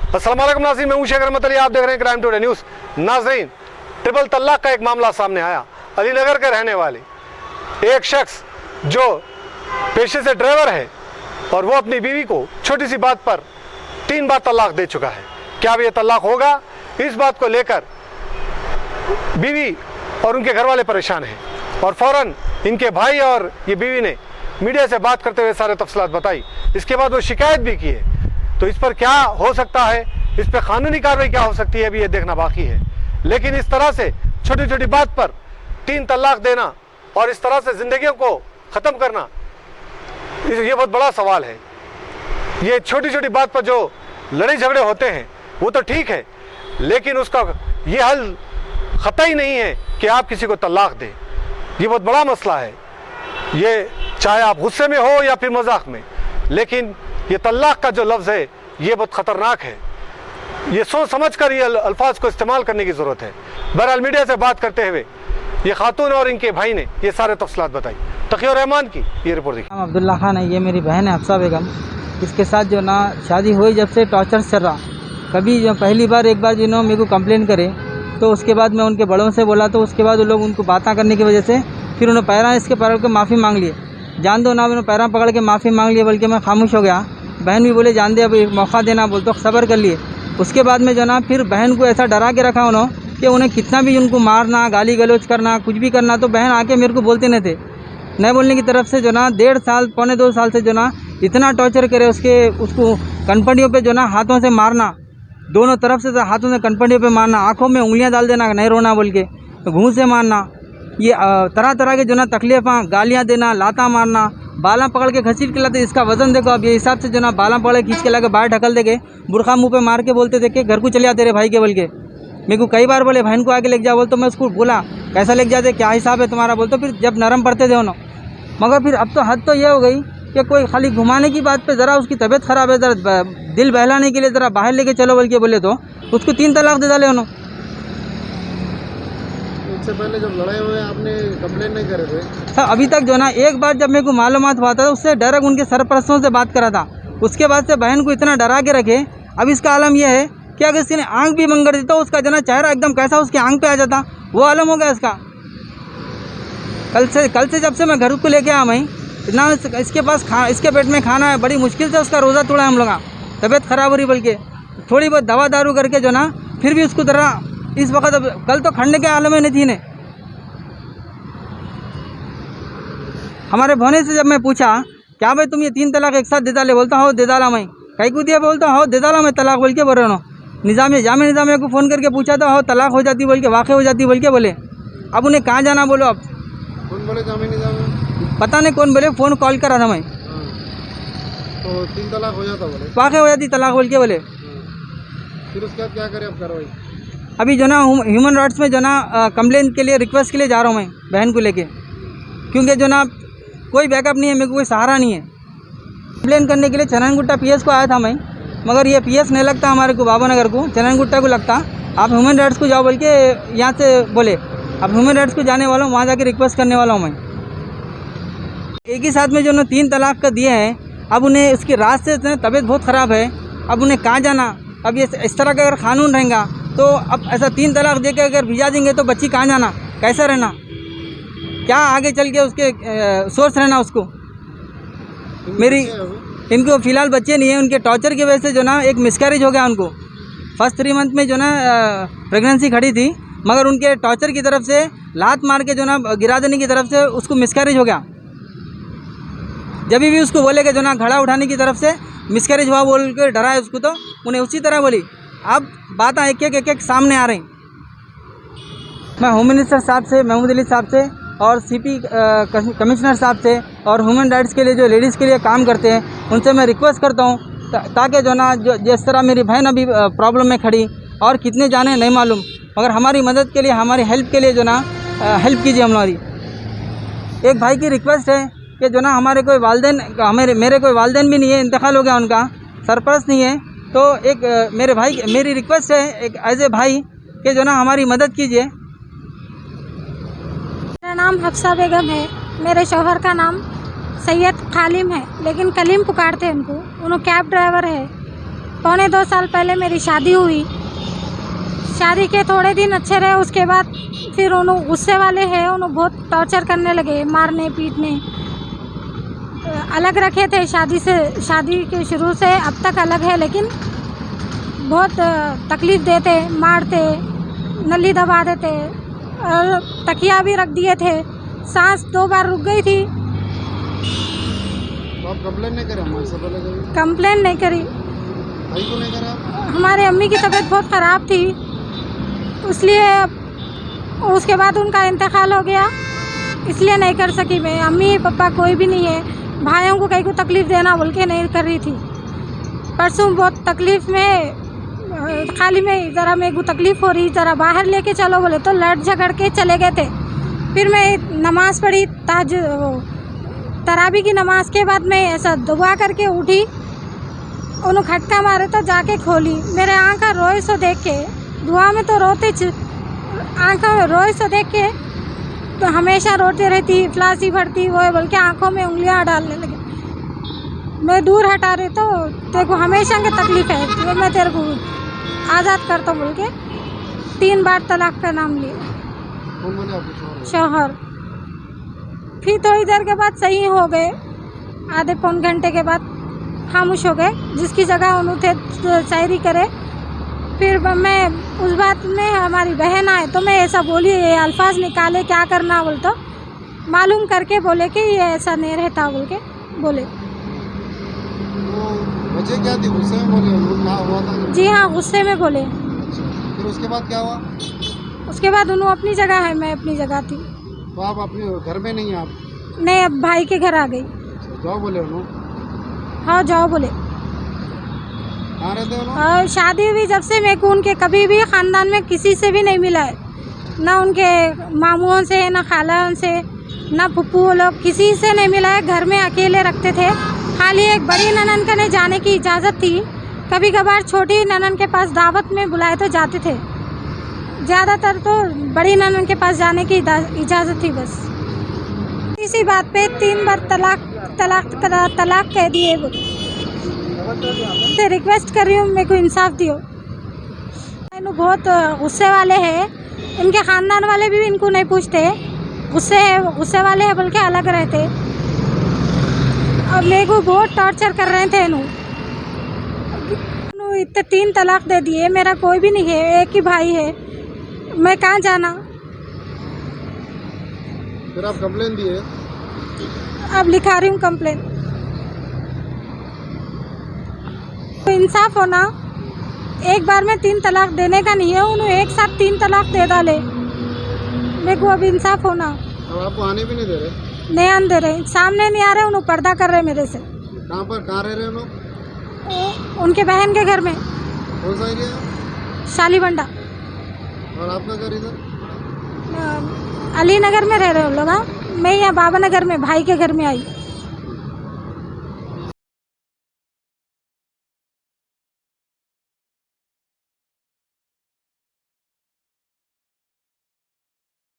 अस्सलाम वालेकुम नाज़रीन, मैं हूं शेख रहमत अली, आप देख रहे हैं क्राइम टुडे न्यूज़। नाज़रीन, ट्रिपल तलाक का एक मामला सामने आया। अलीनगर के रहने वाले एक शख्स जो पेशे से ड्राइवर है और वो अपनी बीवी को छोटी सी बात पर 3 बार तलाक दे चुका है। क्या अब ये तलाक होगा? इस बात को लेकर बीवी और उनके घर वाले परेशान हैं और फौरन इनके भाई और ये बीवी ने मीडिया से बात करते हुए सारे तफसीलात बताई। इसके बाद वो शिकायत भी की है। तो इस पर क्या हो सकता है, इस पर कानूनी कार्रवाई क्या हो सकती है, अभी ये देखना बाकी है। लेकिन इस तरह से छोटी छोटी बात पर 3 तलाक देना और इस तरह से जिंदगियों को ख़त्म करना, ये बहुत बड़ा सवाल है। ये छोटी छोटी बात पर जो लड़ाई झगड़े होते हैं वो तो ठीक है, लेकिन उसका ये हल कतई नहीं है कि आप किसी को तलाक दें। ये बहुत बड़ा मसला है। ये चाहे आप गुस्से में हो या फिर मजाक में, लेकिन ये तलाक का जो लफ्ज़ है ये बहुत ख़तरनाक है। ये सोच समझ कर ये अल्फाज को इस्तेमाल करने की ज़रूरत है। बहरहाल मीडिया से बात करते हुए ये खातून और इनके भाई ने ये सारे तफसीलात बताई। तकिया रहमान की ये रिपोर्ट देखिए। अब्दुल्ला खान है, ये मेरी बहन है हफ्सा बेगम। इसके साथ जो ना शादी हुई जब से टॉर्चर चल रहा। कभी जो पहली बार एक बार जिन्होंने मेरे को कंप्लेन करे तो उसके बाद मैं उनके बड़ों से बोला, तो उसके बाद वो लोग उनको बातें करने की वजह से फिर उन्होंने पैरा इसके पैर के माफ़ी मांग लिए। जान दो ना, उन्होंने पैरा पकड़ के माफ़ी मांग लिए, बल्कि मैं खामोश हो गया। बहन भी बोले जान दे, अब एक मौका देना, बोल तो सब्र कर लिए। उसके बाद में जो ना फिर बहन को ऐसा डरा के रखा उन्होंने कि उन्हें कितना भी उनको मारना, गाली गलौज करना, कुछ भी करना, तो बहन आके मेरे को बोलते नहीं थे। नहीं बोलने की तरफ से जो ना 1.5 साल पौने 2 साल से जो ना इतना टॉर्चर करे, उसको कनपटियों पे जो ना हाथों से मारना, दोनों तरफ से हाथों से कनपटियों पे मारना, आंखों में उंगलियां डाल देना, नहीं रोना बोल के, घूंस से मारना, ये तरह तरह के जो ना तकलीफ़ां, गालियाँ देना, लाता मारना, बाला पकड़ के घसीट के लाते। इसका वजन देखो अब, ये हिसाब से जो ना बाला पकड़ के खींच के लाके बाहर ढकल देके बुरखा मुँह पे मार के बोलते थे कि घर को चले आ तेरे भाई के, बोल के। मेरे को कई बार बोले बहन को आगे लेके जाओ, बोल तो मैं उसको बोला कैसा लेके जाते, क्या हिसाब है तुम्हारा, बोल तो फिर जब नरम पड़ते थे उन्होंने। मगर फिर अब तो हद तो ये हो गई कि कोई खाली घुमाने की बात पे ज़रा उसकी तबीयत ख़राब है, ज़रा दिल बहलाने के लिए ज़रा बाहर लेके चलो बोल के बोले तो उसको 3 तलाक दे डाले उन्होंने। इससे पहले जब लड़ाई हुए आपने कंप्लेन नहीं करे थे? सर अभी तक जो ना एक बार जब मेरे को मालूमात हुआ था उससे डायरेक्ट उनके सरपरस्तों से बात करा था। उसके बाद से बहन को इतना डरा के रखे। अब इसका आलम यह है कि अगर किसी ने आंख भी मंगड़ दी तो उसका जो ना चेहरा एकदम कैसा उसके आंख पे आ जाता, वो आलम हो गया इसका। कल से जब से मैं घर को लेके आया मैं, इतना इसके पास इसके पेट में खाना है, बड़ी मुश्किल से उसका रोज़ा तोड़ा हम लोग। तबीयत ख़राब हो रही, बल्कि थोड़ी बहुत दवा दारू करके जो ना फिर भी उसको तरह इस वक्त कल तो खड़ने के आलम में नहीं थी ने। हमारे भोने से जब मैं पूछा क्या भाई तुम ये 3 तलाक एक साथ दे डाले, बोलता हो दे डाला मैं। कहीं को दिया, बोलता हो दे डाला मैं तलाक, बोल के बोल रहे हो। जामिया को फ़ोन करके पूछा था हो तलाक हो जाती बोल के, वाक़ई हो जाती बोल के बोले। अब उन्हें कहाँ जाना बोलो, अब कौन बोले जामिया? पता नहीं कौन बोले, फ़ोन कॉल करा था मैं। तो 3 तलाक हो जाता बोले, वाक़ई हो जाती तलाक बोल के बोले। फिर उसके बाद क्या करें अब कार्रवाई? अभी जो ना ह्यूमन राइट्स में जो ना कंप्लेन के लिए रिक्वेस्ट के लिए जा रहा हूँ मैं बहन को लेके, क्योंकि जो ना कोई बैकअप नहीं है, मेरे को कोई सहारा नहीं है। कंप्लेन करने के लिए चननगुट्टा पीएस को आया था मैं, मगर ये पीएस नहीं लगता हमारे को, बाबानगर को, चननगुट्टा को लगता। आप ह्यूमन राइट्स को जाओ बोल के यहाँ से बोले। अब ह्यूमन राइट्स को जाने वाला हूँ, वहाँ जाके रिक्वेस्ट करने वाला हूँ मैं। एक ही साथ में जो ना 3 तलाक का दिए हैं, अब उन्हें उसकी रात से तबीयत बहुत ख़राब है, अब उन्हें कहाँ जाना। अब ये इस तरह का अगर कानून रहेगा तो अब ऐसा 3 तलाक दे के अगर भिजा देंगे तो बच्ची कहाँ जाना, कैसा रहना, क्या आगे चल के उसके सोर्स रहना उसको। मेरी इनको फ़िलहाल बच्चे नहीं हैं, उनके टॉर्चर की वजह से जो ना एक मिसकैरेज हो गया उनको। फर्स्ट 3 मंथ में जो ना प्रेगनेंसी खड़ी थी, मगर उनके टॉर्चर की तरफ से लात मार के जो ना गिरा देने की तरफ से उसको मिसकैरेज हो गया। जब भी उसको बोले कि जो ना घड़ा उठाने की तरफ से मिसकैरेज हुआ बोल के डराए उसको, तो उन्हें उसी तरह बोली। अब बातें एक एक सामने आ रही। मैं होम मिनिस्टर साहब से, महमूद अली साहब से और सीपी कमिश्नर साहब से और ह्यूमन राइट्स के लिए जो लेडीज़ के लिए काम करते हैं उनसे मैं रिक्वेस्ट करता हूँ ताकि जो ना जो जिस तरह मेरी बहन अभी प्रॉब्लम में खड़ी और कितने जाने नहीं मालूम, मगर हमारी मदद के लिए, हमारी हेल्प के लिए जो ना हेल्प कीजिए हमारी। एक भाई की रिक्वेस्ट है कि जो ना हमारे कोई वालदेन, मेरे कोई वालदेन भी नहीं है, इंतकाल हो गया उनका, सरपरस्त नहीं है, तो एक मेरी रिक्वेस्ट है एक एज ए भाई कि जो ना हमारी मदद कीजिए। मेरा नाम हफ्सा बेगम है, मेरे शौहर का नाम सैयद खालिम है, लेकिन कलीम पुकारते हैं उनको। उन्होंने कैब ड्राइवर है। पौने 2 साल पहले मेरी शादी हुई। शादी के थोड़े दिन अच्छे रहे, उसके बाद फिर उन्होंने गुस्से वाले हैं, उन्होंने बहुत टॉर्चर करने लगे, मारने पीटने। अलग रखे थे शादी के शुरू से अब तक अलग है, लेकिन बहुत तकलीफ़ देते, मारते, नली दबा देते और तकिया भी रख दिए थे। सांस 2 बार रुक गई थी। तो आप कंप्लेन नहीं करे हमारे से पहले कभी? कंप्लेन नहीं करी। भाई को नहीं करा आप? हमारे अम्मी की तबीयत बहुत ख़राब थी, इसलिए उसके बाद उनका इंतकाल हो गया, इसलिए नहीं कर सकी मैं। अम्मी पापा कोई भी नहीं है, भाइयों को कहीं को तकलीफ़ देना बोल के नहीं कर रही थी। परसों बहुत तकलीफ़ में, खाली में ज़रा मेरे को तकलीफ़ हो रही, ज़रा बाहर लेके चलो बोले तो लड़ झगड़ के चले गए थे। फिर मैं नमाज़ पढ़ी, तरावी की नमाज के बाद मैं ऐसा दुआ करके उठी, उन्होंने खटका मारे तो जाके खोली, मेरे आँखों रोए सो देख के, दुआ में तो रोते आँखों में रोए सो देख के तो हमेशा रोते रहती, फ्लासी भरती, वो बोल के आँखों में उंगलियाँ डालने लगे। मैं दूर हटा रही तो तेरे को हमेशा की तकलीफ़ है, तो मैं तेरे को आज़ाद करता बोल के 3 बार तलाक का नाम लिया। कौन बोले आपको? शौहर। फिर थोड़ी देर के बाद सही हो गए, आधे पौन घंटे के बाद खामोश हो गए, जिसकी जगह उन्होंने थे शायरी करे। फिर मैं उस बात में हमारी बहन आए तो मैं ऐसा बोली, ये अल्फाज निकाले क्या करना बोल, तो मालूम करके बोले कि ये ऐसा नहीं रहता बोल के बोले। तो वजह क्या थी? गुस्से में बोले? क्या हुआ था? जी हाँ, गुस्से में बोले। फिर उसके बाद क्या हुआ? उसके बाद उन्होंने अपनी जगह है, मैं अपनी जगह थी। तो आप अपने घर में नहीं हैं आप? नहीं, अब भाई के घर आ गई। जाओ बोले उन्होंने? हाँ जाओ बोले। कहाँ रहते हो उन्होंने? और शादी हुई जब से मेरे को उनके कभी भी ख़ानदान में किसी से भी नहीं मिला है, ना उनके मामुओं से, ना खालाओं से, ना फुप्पू लोग, किसी से नहीं मिला है। घर में अकेले रखते थे, खाली एक बड़ी ननन का ने जाने की इजाज़त थी, कभी कभार छोटी ननन के पास दावत में बुलाए तो जाते थे, ज़्यादातर तो बड़ी ननन के पास जाने की इजाज़त थी बस। इसी बात पे 3 बार तलाक कह दिए। से रिक्वेस्ट कर रही हूँ, मेरे को इंसाफ दियो। इनको बहुत गुस्से वाले हैं, इनके ख़ानदान वाले भी इनको नहीं पूछते, गुस्से वाले हैं बोल के अलग रहते, और मेरे को बहुत टॉर्चर कर रहे थे। इतने 3 तलाक दे दिए, मेरा कोई भी नहीं है, एक ही भाई है, मैं कहाँ जाना। फिर आप कंप्लेन दिए? अब लिखा रही हूँ कंप्लेन। तो इंसाफ होना, एक बार में 3 तलाक देने का नहीं है, उन्होंने एक साथ 3 तलाक दे डाले, मेरे को अब इंसाफ होना। अब आपको आने भी नहीं दे रहे? नहीं आने दे रहे, सामने नहीं आ रहे, उन्होंने पर्दा कर रहे मेरे से। कहाँ रह रहे हैं लोग? उनके बहन के घर में। कौन सा एरिया? शालीबंडा। और आपका घर इधर? अली नगर में रह रहे हो लोग। हाँ, मैं यहाँ बाबा नगर में भाई के घर में आई।